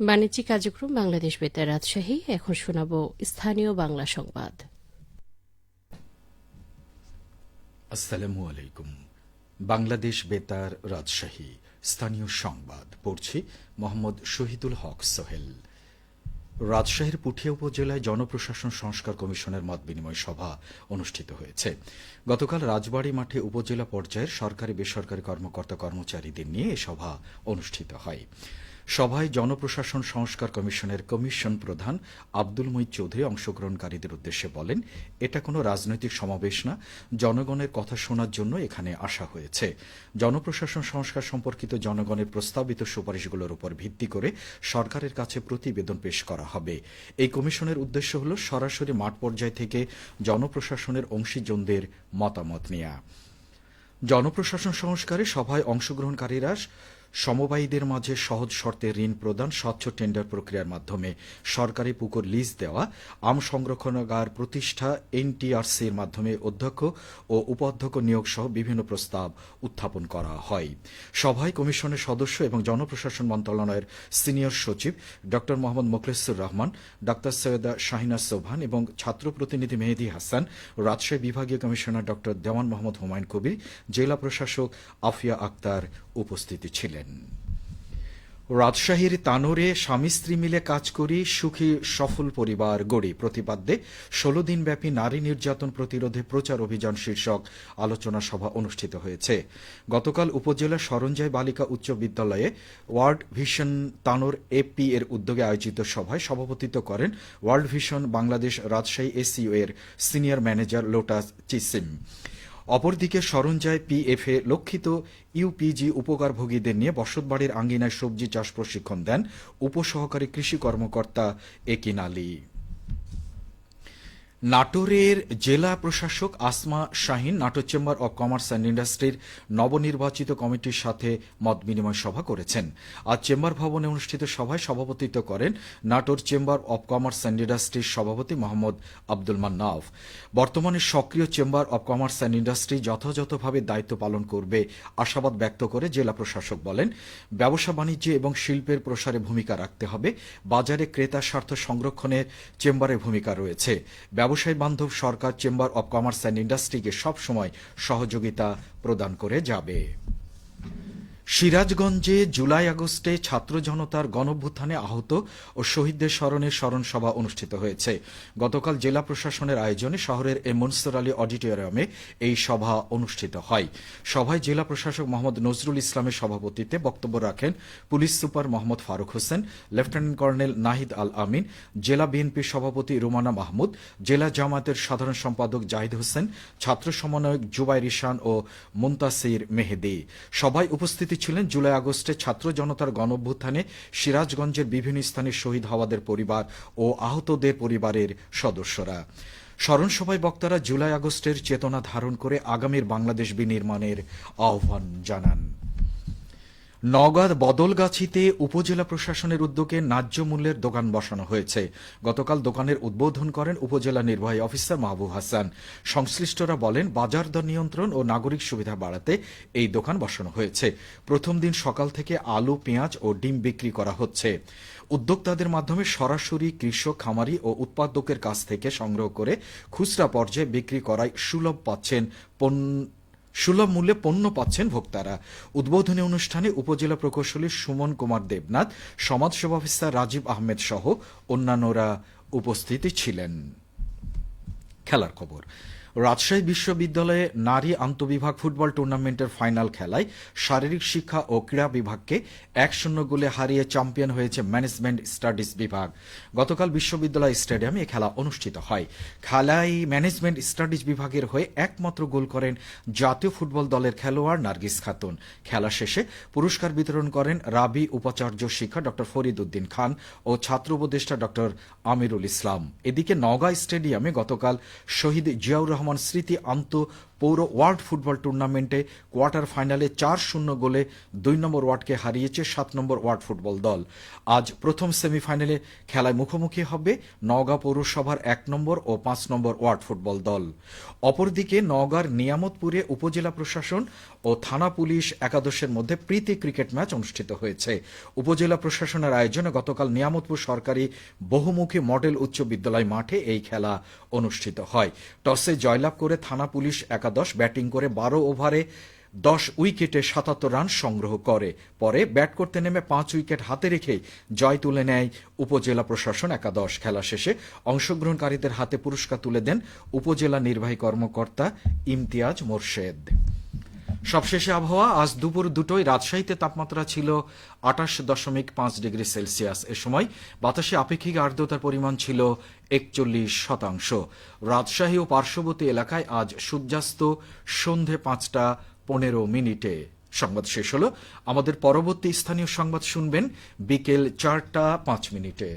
বাণিজ্যিক কার্যক্রম বাংলাদেশ বেতার রাজশাহী। এখন শোনাব স্থানীয় বাংলা সংবাদ। আসসালামু আলাইকুম। বাংলাদেশ বেতার রাজশাহী স্থানীয় সংবাদ পড়ছি মোহাম্মদ শহীদুল হক সোহেল। রাজশাহীর পুঠিয়া উপজেলায় জনপ্রশাসন সংস্কার কমিশনের মতবিনিময় সভা অনুষ্ঠিত হয়েছে। গতকাল রাজবাড়ী মাঠে উপজেলা পর্যায়ের সরকারি বেসরকারি কর্মকর্তা কর্মচারীদের নিয়ে এ সভা অনুষ্ঠিত হয়। সভায় জনপ্রশাসন সংস্কার কমিশনের কমিশন প্রধান আব্দুল মুঈদ চৌধুরী অংশগ্রহণকারীদের উদ্দেশ্যে বলেন, এটা কোনো রাজনৈতিক সমাবেশ না, জনগণের কথা শোনার জন্য এখানে আসা হয়েছে। জনপ্রশাসন সংস্কার সম্পর্কিত জনগণের প্রস্তাবিত সুপারিশগুলোর উপর ভিত্তি করে সরকারের কাছে প্রতিবেদন পেশ করা হবে। এই কমিশনের উদ্দেশ্য হল সরাসরি মাঠ পর্যায় থেকে জনপ্রশাসনের অংশীজনদের মতামত নেওয়া। জনপ্রশাসন সংস্কারে সভায় অংশগ্রহণকারীরা সমবায়ীদের মাঝে সহজ শর্তে ঋণ প্রদান, স্বচ্ছ টেন্ডার প্রক্রিয়ার মাধ্যমে সরকারি পুকুর লিজ দেওয়া, আম সংরক্ষণাগার প্রতিষ্ঠা, এনটিআরসির মাধ্যমে অধ্যক্ষ ও উপাধ্যক্ষ নিয়োগ সহ বিভিন্ন প্রস্তাব উত্থাপন করা হয়। সভায় কমিশনের সদস্য এবং জনপ্রশাসন মন্ত্রণালয়ের সিনিয়র সচিব ড মোহাম্মদ মোখলেসুর রহমান, ড সৈয়দা শাহিনা সোবহান এবং ছাত্র প্রতিনিধি মেহেদী হাসান, রাজশাহী বিভাগীয় কমিশনার ড দেওয়ান মোহাম্মদ হুমায়ুন কবির, জেলা প্রশাসক আফিয়া আক্তার উপস্থিতি ছিলেন। রাজশাহীর তানোরে স্বামী স্ত্রী মিলে কাজ করি, সুখী সফল পরিবার গড়ি প্রতিপাদ্যে ১৬ দিনব্যাপী নারী নির্যাতন প্রতিরোধে প্রচার অভিযান শীর্ষক আলোচনা সভা অনুষ্ঠিত হয়েছে। গতকাল উপজেলা সরঞ্জায় বালিকা উচ্চ বিদ্যালয়ে ওয়ার্ল্ড ভিশন তানোর এপি এর উদ্যোগে আয়োজিত সভায় সভাপতিত্ব করেন world vision Bangladesh Rajshahi SU এর সিনিয়র ম্যানেজার লোটাস চিসিম। অপরদিকে সরঞ্জায় পিএফএ লক্ষিত ইউপিজি উপকারভোগীদের নিয়ে বসতবাড়ির আঙ্গিনায় সবজি চাষ প্রশিক্ষণ দেন উপসহকারী কৃষি কর্মকর্তা একিন আলী। নাটোরের জেলা প্রশাসক Asma Shahin Natore chamber of commerce and ইন্ডাস্ট্রির নবনির্বাচিত কমিটির সাথে মতবিনিময় সভা করেছেন। আজ চেম্বার ভবনে অনুষ্ঠিত সভায় সভাপতিত্ব করেন Natore chamber of commerce and ইন্ডাস্ট্রির সভাপতি মোহাম্মদ আব্দুল মান্নাফ। বর্তমানে সক্রিয় chamber of commerce and industry যথাযথভাবে দায়িত্ব পালন করবে আশাবাদ ব্যক্ত করে জেলা প্রশাসক বলেন, ব্যবসা বাণিজ্য এবং শিল্পের প্রসারে ভূমিকা রাখতে হবে। বাজারে ক্রেতার স্বার্থ সংরক্ষণে চেম্বারের ভূমিকা রয়েছে। ব্যবসায়ী বান্ধব সরকার চেম্বার অব কমার্স অ্যান্ড ইন্ডাস্ট্রিকে সবসময় সহযোগিতা প্রদান করে যাবে। সিরাজগঞ্জে জুলাই আগস্টে ছাত্র জনতার গণঅভ্যুত্থানে আহত ও শহীদদের স্মরণে স্মরণ সভা অনুষ্ঠিত হয়েছে। গতকাল জেলা প্রশাসনের আয়োজনে শহরের এ মনসুর আলী অডিটোরিয়ামে এই সভা অনুষ্ঠিত হয়। সভায় জেলা প্রশাসক মোহাম্মদ নজরুল ইসলামের সভাপতিত্বে বক্তব্য রাখেন police super Mohammad Faruk Hossain, lieutenant colonel Nahid Al Amin, জেলা বিএনপির সভাপতি রুমানা মাহমুদ, জেলা জামায়াতের সাধারণ সম্পাদক জাহিদ হোসেন, ছাত্র সমন্বয়ক জুবাইর ইশান ও মুনতাসির মেহেদী। সভায় উপস্থিত ছিলেন জুলাই আগস্টে ছাত্র জনতার গণঅভ্যুত্থানে সিরাজগঞ্জের বিভিন্ন স্থানে শহীদ হওয়াদের পরিবার ও আহতদের পরিবারের সদস্যরা। স্মরণ সভায় বক্তারা জুলাই আগস্টের চেতনা ধারণ করে আগামীর বাংলাদেশ বিনির্মাণের আহ্বান জানান। নওগাঁ বদলগাছিতে উপজেলা প্রশাসনের উদ্যোগে ন্যায্য মূল্যের দোকান বসানো হয়েছে। গতকাল দোকানের উদ্বোধন করেন উপজেলা নির্বাহী অফিসার মাহবুব হাসান। সংশ্লিষ্টরা বলেন, বাজার দর নিয়ন্ত্রণ ও নাগরিক সুবিধা বাড়াতে এই দোকান বসানো হয়েছে। প্রথম দিন সকাল থেকে আলু, পেঁয়াজ ও ডিম বিক্রি করা হচ্ছে। উদ্যোক্তাদের মাধ্যমে সরাসরি কৃষক, খামারি ও উৎপাদকের কাছ থেকে সংগ্রহ করে খুচরা পর্যায়ে বিক্রি করায় সুলভ মূল্যে পণ্য পাচ্ছেন ভোক্তারা। উদ্বোধনী অনুষ্ঠানে উপজেলা প্রকৌশলী সুমন কুমার দেবনাথ, সমাজসেবা অফিসার রাজীব আহমেদ সহ অন্যান্যরা উপস্থিত ছিলেন। খেলার খবর। রাজশাহী বিশ্ববিদ্যালয়ে নারী আন্তঃবিভাগ ফুটবল টুর্নামেন্টের ফাইনাল খেলায় শারীরিক শিক্ষা ও ক্রীড়া বিভাগকে ১-০ গোলে হারিয়ে চ্যাম্পিয়ন হয়েছে ম্যানেজমেন্ট স্টাডিজ বিভাগ। গতকাল বিশ্ববিদ্যালয় স্টেডিয়ামে খেলা অনুষ্ঠিত হয়। খেলায় ম্যানেজমেন্ট স্টাডিজ বিভাগের হয়ে একমাত্র গোল করেন জাতীয় ফুটবল দলের খেলোয়াড় নার্গিস খাতুন। খেলা শেষে পুরস্কার বিতরণ করেন রাবি উপাচার্য শিক্ষা ড ফরিদ উদ্দিন খান ও ছাত্র উপদেষ্টা ড আমিরুল ইসলাম। এদিকে নওগাঁ স্টেডিয়ামে গতকাল শহীদ জিয়াউর রহমান স্মৃতি আন্তঃ পৌর ওয়ার্ল্ড ফুটবল টুর্নামেন্টে কোয়ার্টার ফাইনালে 4-0 গোলে 2 নম্বর ওয়ার্ডকে হারিয়েছে 7 নম্বর ওয়ার্ড ফুটবল দল। আজ প্রথম সেমিফাইনালে খেলায় মুখোমুখি হবে নওগাঁ পৌরসভার 1 নম্বর ও 5 নম্বর ওয়ার্ড ফুটবল দল। অপরদিকে নওগাঁর নিয়ামতপুরে উপজেলা প্রশাসন ও থানা পুলিশ একাদশের মধ্যে প্রীতি ক্রিকেট ম্যাচ অনুষ্ঠিত হয়েছে। উপজেলা প্রশাসনের আয়োজনে গতকাল নিয়ামতপুর সরকারি বহুমুখী মডেল উচ্চ বিদ্যালয় মাঠে এই খেলা অনুষ্ঠিত হয়। টসে জয়লাভ করে থানা পুলিশ একাদশ ব্যাটিং করে 12 ওভারে 10 উইকেটে 77 রান সংগ্রহ করে। পরে ব্যাট করতে নেমে 5 উইকেট হাতে রেখে জয় তুলে নেয় উপজেলা প্রশাসন একাদশ। খেলা শেষে অংশগ্রহণকারীদের হাতে পুরস্কার তুলে দেন উপজেলা নির্বাহী কর্মকর্তা ইমতিয়াজ মোরশেদ। সবশেষে আবহাওয়া। আজ দুপুর 2টোয় রাজশাহীতে তাপমাত্রা ছিল 28.5 ডিগ্রি সেলসিয়াস। এ সময় বাতাসে আপেক্ষিক আর্দ্রতার পরিমাণ ছিল 41%। রাজশাহী ও পার্শ্ববর্তী এলাকায় আজ সূর্যাস্ত সন্ধে 5:15। সংবাদ শেষ হলো। আমাদের পরবর্তী স্থানীয় সংবাদ শুনবেন বিকেল 4:05।